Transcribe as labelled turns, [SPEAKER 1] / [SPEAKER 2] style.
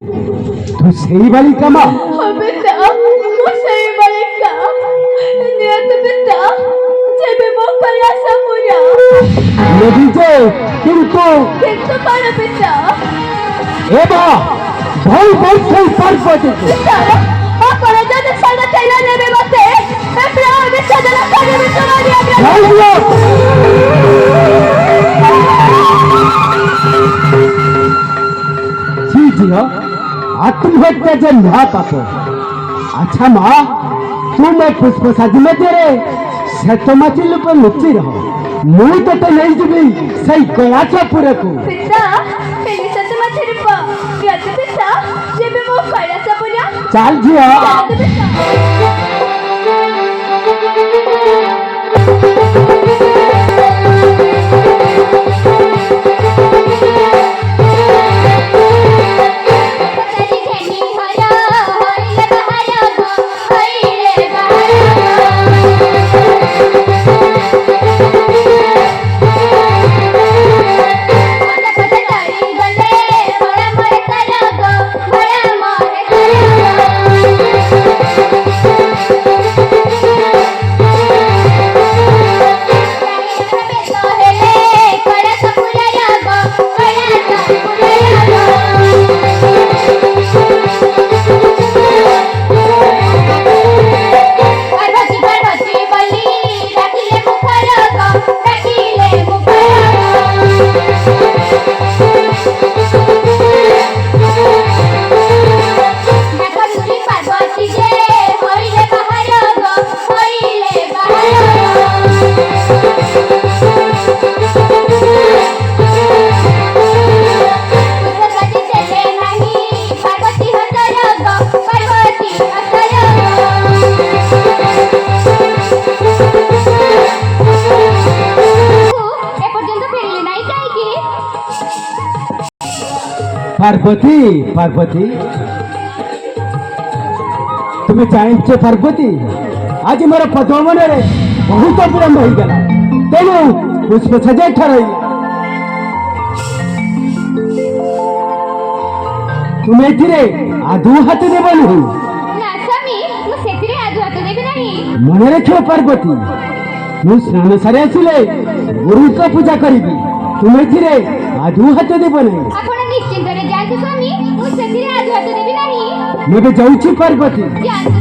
[SPEAKER 1] तू सही बालिका माँ
[SPEAKER 2] हाँ बेटा वो सही बालिका नियत बेटा जेबे वो कैलासा पूरा
[SPEAKER 1] यदि जे किंतु
[SPEAKER 2] कौन बेटा
[SPEAKER 1] ए बा भाई बहुत सही पार्वती
[SPEAKER 2] बेटा ଆପଣ ଯଦି ସାଙ୍ଗେ ତେଲ ନେବେ ମତେ ଏ ପ୍ରାଣ ବିସର୍ଜନ କରିବେ ସମାଧି
[SPEAKER 1] जी जियो आत्महत्या जे महा पाप अच्छा माँ तू मैं पुष्प साजी में तेरे सेतमाची लोग लुचि रहो मुई तो नहीं जीवी सही कैलाशपुर को
[SPEAKER 2] पिता एनी सतमाची रूप याद पिता जेबे वो कैलाशपुर
[SPEAKER 1] चाल जियो पार्वती पार्वती तुम्हें जानिଛ पार्वती आज मोर पद्मवन बहुत विलंब हो गला तेणु पुष्प सजा ठहर तुम्हें एथिरे आधु हाथ देबनी हो
[SPEAKER 2] ना स्वामी मु सेतिरे आधु हाथ देबी नहीं
[SPEAKER 1] मन रखियो पार्वती मु स्नान सारे आसिले गुरु का पूजा करिबी तुम्हें एथिरे आधु हाथ देब नहीं
[SPEAKER 2] आपण निश्चिंत रे जाते स्वामी मु सेतिरे आधु हाथ देबी नहीं
[SPEAKER 1] मैं जाऊँ पार्वती
[SPEAKER 2] जाते